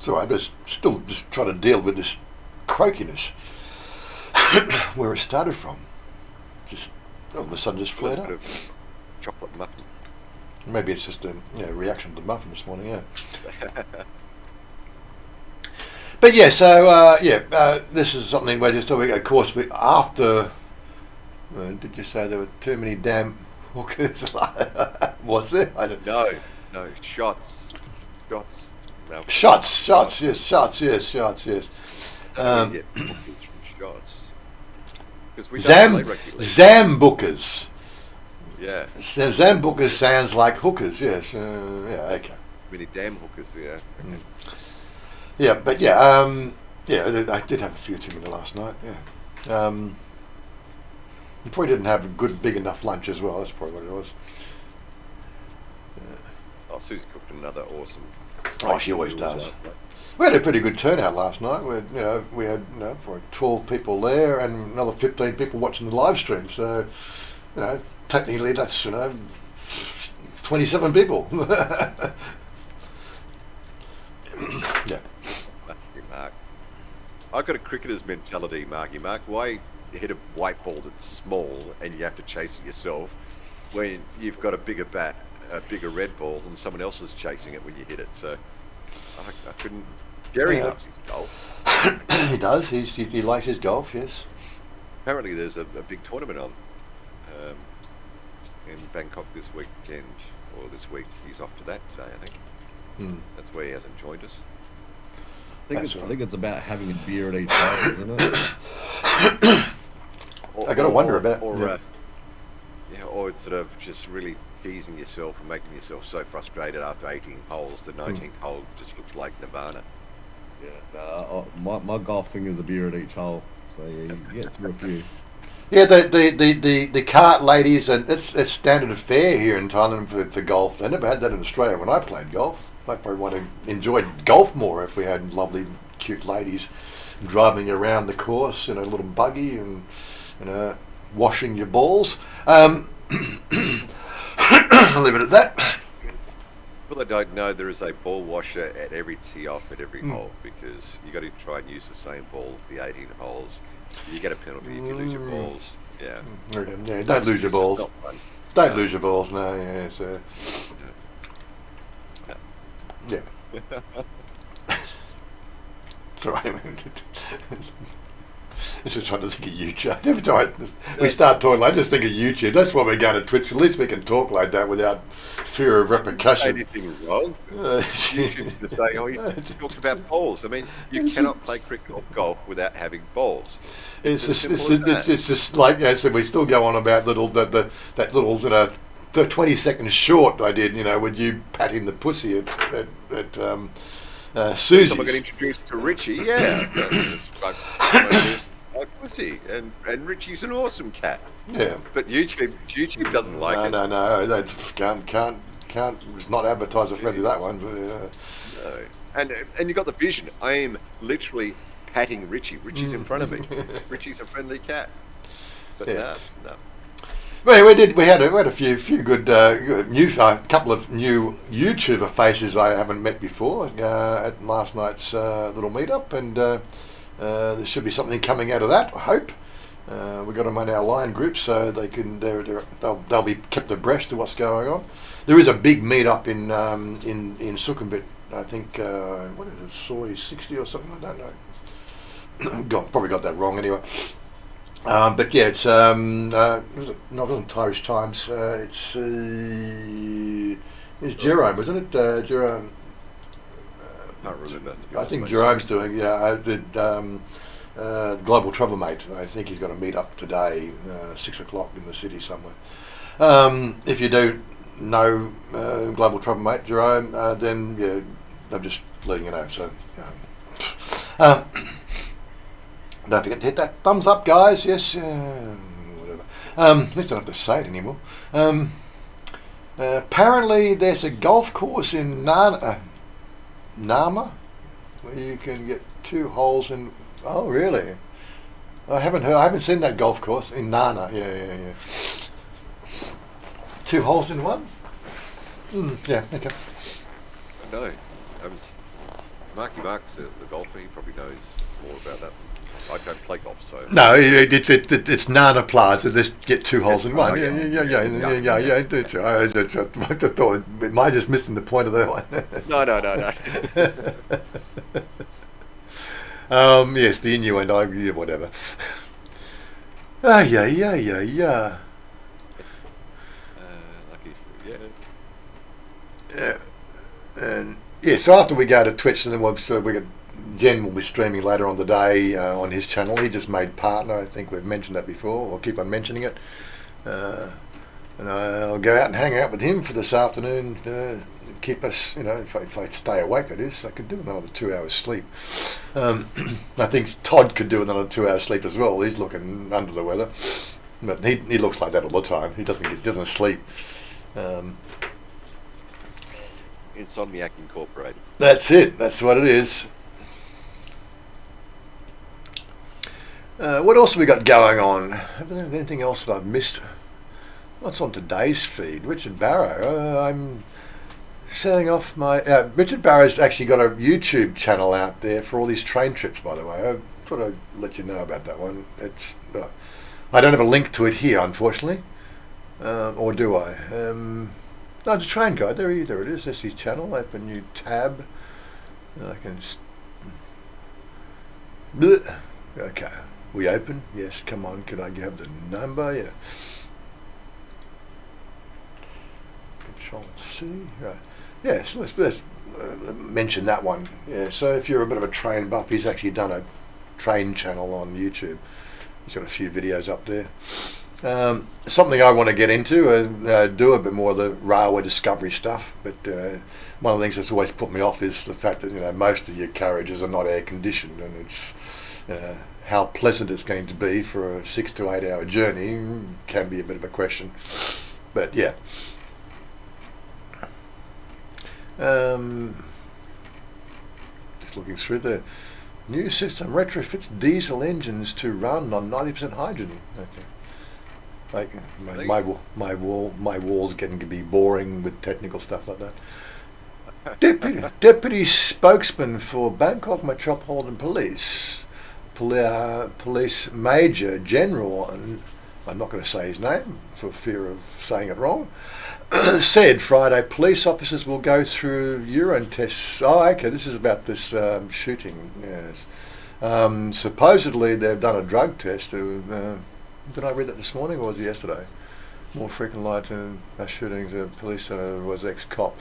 So I'm still trying to deal with this croakiness. Where it started from, just all of a sudden just flared up. Chocolate muffin. Maybe it's just a reaction to the muffin this morning. Yeah. But yeah, so this is something we're just talking. Of course, after. Did you say there were too many damn hookers? Was there? I don't. No, shots. No. Shots. Yes. Get hookers from shots. Because we don't play regularly. Zambookers. Yeah. Zambookers sounds like hookers. Yes. Okay. Many damn hookers. Yeah. Okay. Yeah, but I did have a few too many last night. Yeah. You probably didn't have a good, big enough lunch as well. That's probably what it was. Oh, Susie cooked another awesome. Oh, she always does. We had a pretty good turnout last night. We had for 12 people there and another 15 people watching the live stream. So, technically that's 27 people. Yeah. Mark. I've got a cricketer's mentality, Marky Mark. Why hit a white ball that's small and you have to chase it yourself when you've got a bigger bat, a bigger red ball, and someone else is chasing it when you hit it? So I couldn't. Jerry loves his golf. He does. He likes his golf. Yes. Apparently, there's a big tournament on in Bangkok this weekend, or this week. He's off to that today, I think. That's where he hasn't joined us. I think it's about having a beer at each table, isn't it? I got to wonder about. Or it's sort of just really teasing yourself and making yourself so frustrated after 18 holes. The 19th hole just looks like Nirvana. Yeah, my golf thing is a beer at each hole, so yeah, you get through a few. Yeah, the cart ladies, and it's standard affair here in Thailand for golf. I never had that in Australia when I played golf. I probably would have enjoyed golf more if we had lovely, cute ladies driving around the course in a little buggy and washing your balls. I'll leave it at that. Well, I don't know. There is a ball washer at every tee off at every hole, because you got to try and use the same ball for the 18 holes. You get a penalty if you lose your balls. Yeah. Yeah, don't lose your balls. Don't lose your balls. No, yeah. So. Yeah. Sorry. I was just trying to think of YouTube. Every time we start talking, I just think of YouTube. That's why we're going to Twitch. At least we can talk like that without fear of repercussion. Anything wrong? YouTube's to say, you talked about balls. I mean, you cannot play cricket or golf without having balls. It's just like I said. We still go on about that little the 20 seconds short I did. With you patting the pussy at Susie's. I got introduced to Richie. Yeah. Like pussy, and Richie's an awesome cat. Yeah, but YouTube doesn't like it. No, they can't. It's not advertiser friendly, that one. But, no, and you got the vision. I am literally patting Richie. Richie's in front of me. Richie's a friendly cat. But no. Well, we had a few good couple of new YouTuber faces I haven't met before at last night's little meetup, and. There should be something coming out of that, I hope. We've got them on our line group, so they'll be kept abreast of what's going on. There is a big meet-up in Sukhumvit, I think, what is it, Soy 60 or something, I don't know. Probably got that wrong anyway. But yeah, it's, it wasn't Irish Times, it's Jerome, wasn't it? Jerome. I can't remember. I think Jerome's doing. Yeah, I did. Global Travel Mate. I think he's got a meet up today, 6 o'clock in the city somewhere. If you do know Global Travel Mate Jerome, then yeah, I'm just letting you know. So, Don't forget to hit that thumbs up, guys. Yes, whatever. At least I don't have to say it anymore. Apparently, there's a golf course in Nama where you can get 2 holes in. Oh, really? I haven't seen that golf course in Nana. Yeah. 2 holes in one. Yeah. Okay. No, Marky Mark's the golfer. He probably knows more about that. I don't play golf, so No, it's Nana Plaza. Just get 2 holes in one. Oh, Yeah. I thought, am I just missing the point of that one? No. Yes, the innuendo. Yeah, whatever. Yeah. Lucky for you. Yeah. And yeah, so after we go to Twitch, and then Jen will be streaming later on the day on his channel. He just made partner. I think we've mentioned that before. I'll keep on mentioning it. And I'll go out and hang out with him for this afternoon. Keep us, if I stay awake, that is. I could do another 2 hours sleep. I think Todd could do another 2 hours sleep as well. He's looking under the weather, but he looks like that all the time. He doesn't sleep. Insomniac Incorporated. That's it. That's what it is. What else have we got going on? Anything else that I've missed? What's on today's feed? Richard Barrow. I'm setting off my... Richard Barrow's actually got a YouTube channel out there for all these train trips, by the way. I thought I'd let you know about that one. I don't have a link to it here, unfortunately. Or do I? No, the train guide. There it is. There's his channel. Open new tab. I can... Okay. We open? Yes, come on. Could I have the number? Yeah. Control C. Right. Yeah, so let's mention that one. Yeah, so if you're a bit of a train buff, he's actually done a train channel on YouTube. He's got a few videos up there. Something I want to get into, do a bit more of the railway discovery stuff, but one of the things that's always put me off is the fact that most of your carriages are not air conditioned, and it's how pleasant it's going to be for a 6 to 8 hour journey can be a bit of a question. But yeah. Just looking through the new system retrofits diesel engines to run on 90% hydrogen. Okay. Like my wall's getting to be boring with technical stuff like that. Deputy spokesman for Bangkok Metropolitan Police, Police Major General, and I'm not going to say his name for fear of saying it wrong, said Friday police officers will go through urine tests. Oh, okay, this is about this shooting. Yes. Supposedly they've done a drug test. Did I read that this morning or was it yesterday? More frequent light mass shootings. Police was ex-cop.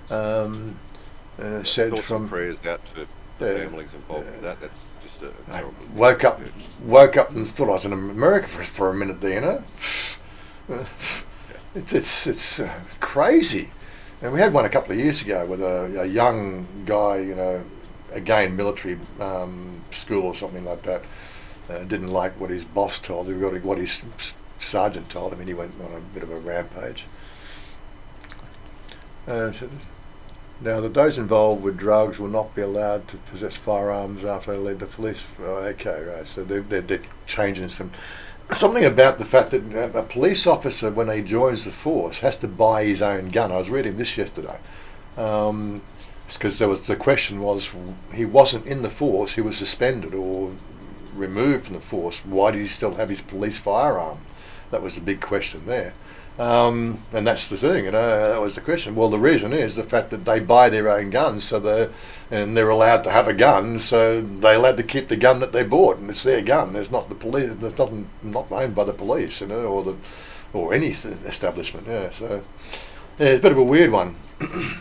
Said Thoughts from and prayers out to the families involved with that. That's just a terrible. Woke up and thought I was in America for a minute there. It's crazy. And we had one a couple of years ago with a young guy, again military school or something like that. Didn't like what his boss told him, what his sergeant told him, and he went on a bit of a rampage. Now, those involved with drugs will not be allowed to possess firearms after they leave the police. Okay, right. So they're changing something about the fact that a police officer, when he joins the force, has to buy his own gun. I was reading this yesterday. Because the question was, he wasn't in the force, he was suspended or removed from the force. Why did he still have his police firearm? That was the big question there. And that's the thing, that was the question. Well, the reason is the fact that they buy their own guns, they're allowed to have a gun, so they're allowed to keep the gun that they bought, and it's their gun. It's not the police. It's not owned by the police, or any establishment. Yeah, so yeah, it's a bit of a weird one.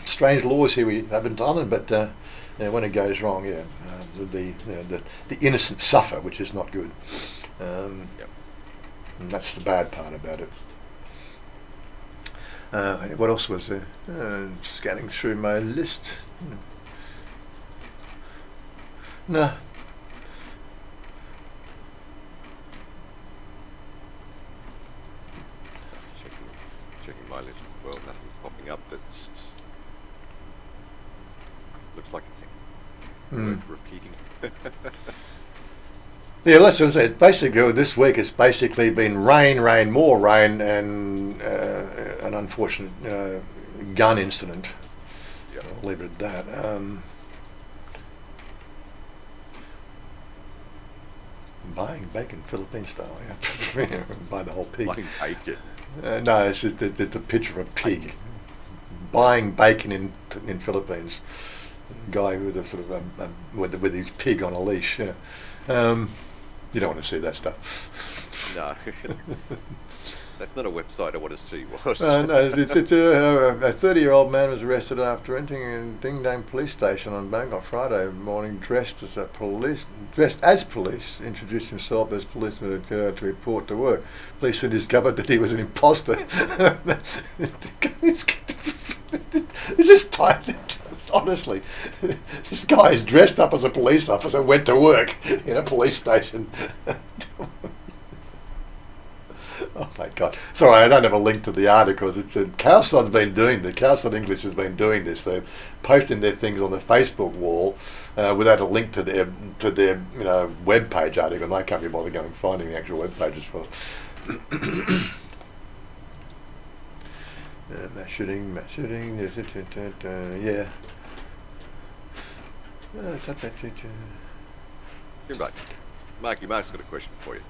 Strange laws here we have in Thailand, but when it goes wrong, the innocent suffer, which is not good. And that's the bad part about it. What else was there? Scanning through my list. No. looks like it's Mm. worth repeating. Yeah, well, that's what I said. Basically, this week it's basically been rain, more rain, and an unfortunate gun incident. Yeah. I'll leave it at that. Buying bacon Philippine style, yeah. Buy the whole pig. Like bacon. No, it's just the picture of a pig buying bacon in Philippines. Guy with a sort of with his pig on a leash. Yeah. You don't want to see that stuff. No. That's not a website I want to see, Was. No, it's a 30-year-old man was arrested after entering a Ding Dang police station on Bangkok Friday morning dressed as police, introduced himself as policeman to report to work. Police soon discovered that he was an imposter. It's just tight. Honestly, this guy is dressed up as a police officer, went to work in a police station. Oh my God! Sorry, I don't have a link to the article. Khaosod's been doing this. Khaosod English has been doing this. They're posting their things on the Facebook wall without a link to their web page article. And I can't be bothered going and finding the actual web pages for. Mass shooting. Yeah. Here, mate. Marky Mark's got a question for you.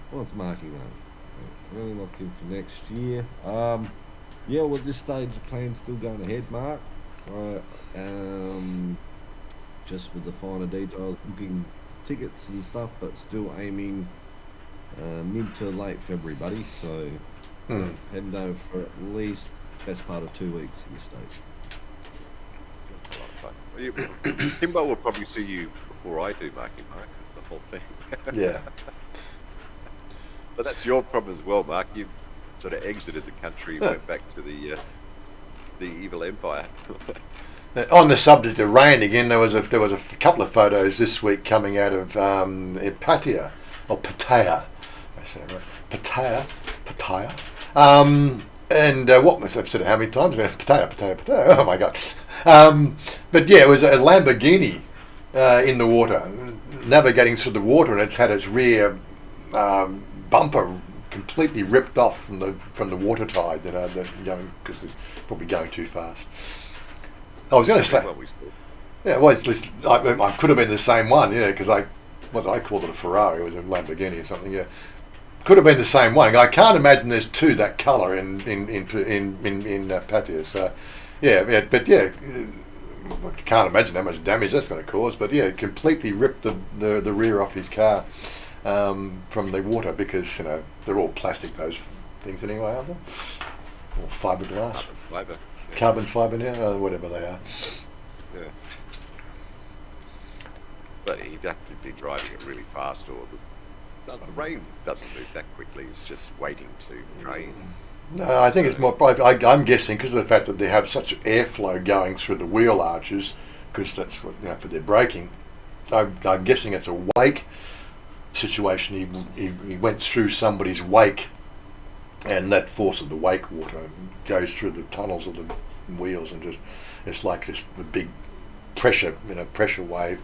What's Marky on? Really locked in for next year. Yeah, well, at this stage, the plan's still going ahead, Mark. So, just with the finer details, booking tickets and stuff, but still aiming mid to late February, buddy. So, heading over for at least best part of 2 weeks at this stage. A lot of fun. Timbo will probably see you before I do, Marky Mark. That's the whole thing. Yeah. But that's your problem as well, Mark. You've sort of exited the country, went back to the evil empire. On the subject of rain again, there was a couple of photos this week coming out of Pattaya, or Pattaya. I say it right. Pattaya. And what I've said it how many times? Pattaya. Oh my God. But yeah, it was a Lamborghini in the water, navigating through the water, and it's had its rear bumper completely ripped off from the water tide. Because it's probably going too fast. I was going to say, yeah, well, I could have been the same one, yeah, because I called it a Ferrari, it was a Lamborghini or something, yeah. Could have been the same one. I can't imagine there's two that colour in Pattaya. So, yeah, but yeah, I can't imagine how much damage that's going to cause. But yeah, completely ripped the rear off his car from the water because they're all plastic, those things anyway, aren't they? Or fiberglass, carbon fibre now, whatever they are. Yeah. But he'd have to be driving it really fast, or the rain doesn't move that quickly. It's just waiting to drain. No, I think it's more. I'm guessing because of the fact that they have such airflow going through the wheel arches, because that's what for their braking. I'm guessing it's a wake situation. He went through somebody's wake, and that force of the wake water goes through the tunnels of the wheels, and it's like this big pressure wave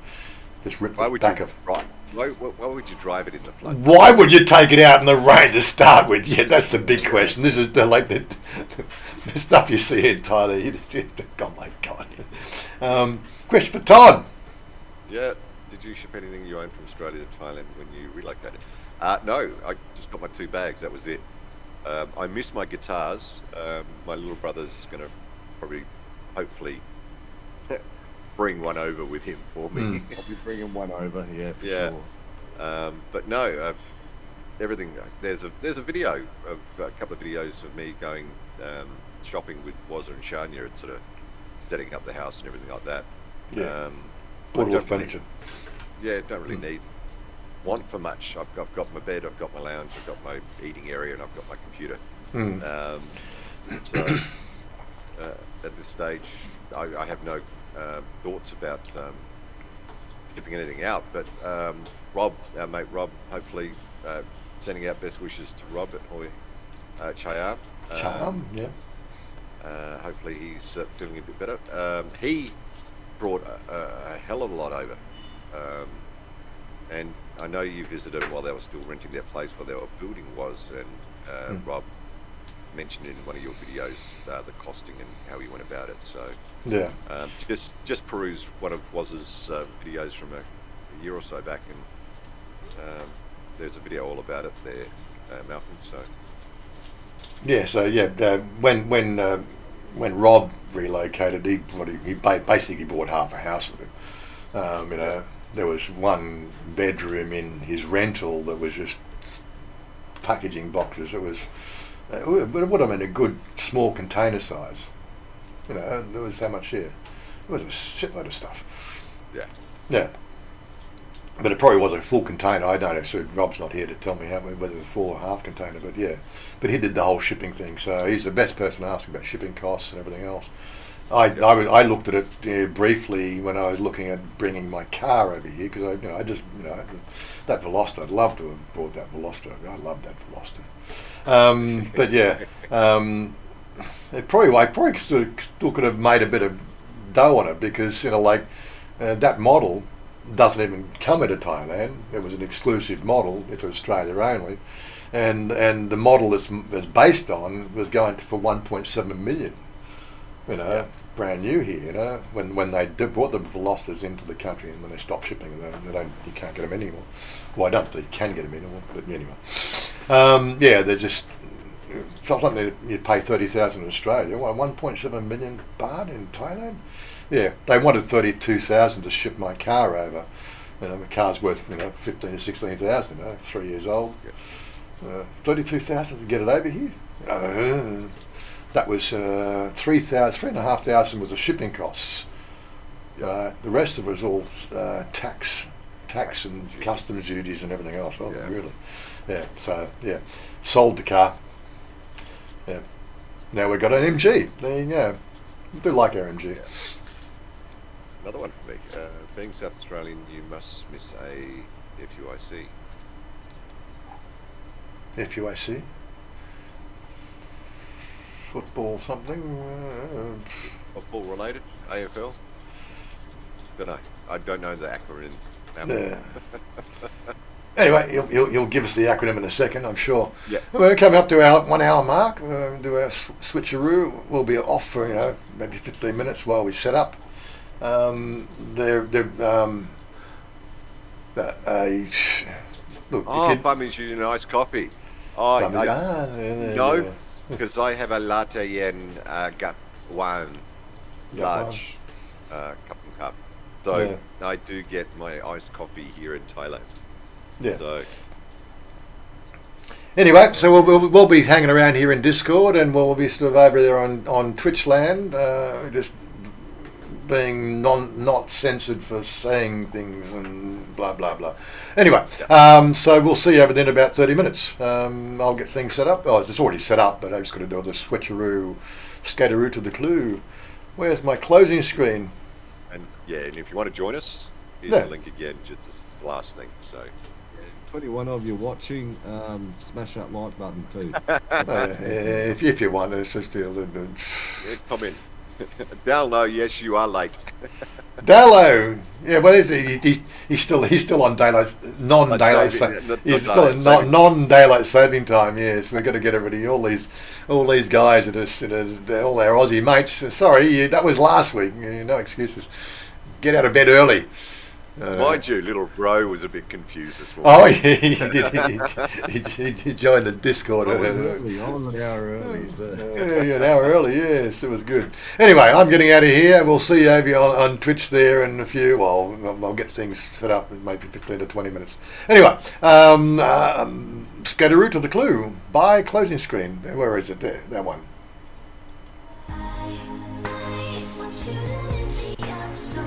just ripped the back of. Why would you drive it in the flood? Why would you take it out in the rain to start with? Yeah, that's the big question. This is the stuff you see in Thailand. You just, oh my God. Question for Todd. Yeah. Did you ship anything you owned from Australia to Thailand when you relocated? No, I just got my 2 bags. That was it. I miss my guitars. My little brother's going to probably, hopefully, bring one over with him for me. I'll be bringing one over, yeah, for sure. But no, everything. There's a video of a couple of videos of me going shopping with Wazza and Chanya and sort of setting up the house and everything like that. Yeah. Portable furniture. Don't really want for much. I've got my bed, I've got my lounge, I've got my eating area, and I've got my computer. So at this stage, I have no thoughts about shipping anything out. But Rob, our mate Rob, hopefully sending out best wishes to Rob at Chaya. Charm, yeah. Hopefully he's feeling a bit better. He brought a hell of a lot over. And I know you visited while they were still renting their place where they were building was, and Rob mentioned in one of your videos the costing and how he went about it. So Yeah. just peruse one of Wazza's videos from a year or so back, and there's a video all about it there, Malcolm. So Yeah. So yeah, when Rob relocated, he basically bought half a house with him. You know, there was one bedroom in his rental that was just packaging boxes. It would have been a good small container size. You know, there was how much here? It was a shitload of stuff. yeah, Yeah. But it probably was a full container. I don't know. So Rob's not here to tell me whether it was full or half container. But yeah, but he did the whole shipping thing. So he's the best person to ask about shipping costs and everything else. I looked at it briefly when I was looking at bringing my car over here because that Veloster. I'd love to have brought that Veloster. I love that Veloster. But yeah, I probably still could have made a bit of dough on it because that model doesn't even come into Thailand. It was an exclusive model into Australia only, and the model it's based on was going for 1.7 million. You know, brand new here. You know, when they brought the Velosters into the country and when they stopped shipping them, you can't get them anymore. Well, I don't think you can get them anymore, but anyway. Yeah, they're just something that you pay 30,000 in Australia. 1.7 million baht in Thailand. Yeah, they wanted 32,000 to ship my car over. You know, my car's worth 15 to 16,000. 3 years old. 32,000 to get it over here. That was 3,500 was the shipping costs. The rest of it was all tax and customs duties and everything else. Oh, really? Yeah. So yeah, sold the car. Yeah. Now we've got an MG. There you go. I do like our MG. yeah. Another one for me. Being South Australian, you must miss a FUIC. FUIC? Football something? Football related? AFL? Don't know. I don't know the acronym. Yeah. Anyway, you'll give us the acronym in a second, I'm sure. Yeah. We're coming up to our 1 hour mark. Do our switcheroo. We'll be off for maybe 15 minutes while we set up. Look, Bummy's using iced coffee. No, because I have a latte and got one large cup and cup. So I do get my iced coffee here in Thailand. Yeah. So anyway, so we'll be hanging around here in Discord, and we'll be sort of over there on Twitch land, just being not censored for saying things and blah blah blah. Anyway, so we'll see you over there in about 30 minutes. I'll get things set up. Oh, it's already set up, but I've just got to do the switcheroo, skateroo to the clue. Where's my closing screen? and if you want to join us, here's the link again. Just this last thing. So 21 of you watching, smash that like button too. If you want, it's just a little bit. comment down low. Yes, you are late. Dallo, yeah, what is he? He's still on non-daylight saving time. Yes, we've got to get everybody. All these guys are just all our Aussie mates. Sorry, that was last week. No excuses. Get out of bed early. Mind you, little bro was a bit confused this morning. Oh, yeah, he did. He joined the Discord. I was an hour early. So. Yeah, an hour early. Yes, it was good. Anyway, I'm getting out of here. We'll see you over on Twitch there in a few. Well, I'll get things set up in maybe 15 to 20 minutes. Anyway, skateroo to the clue. Bye. Closing screen. Where is it? There, that one. I want you to lift me up so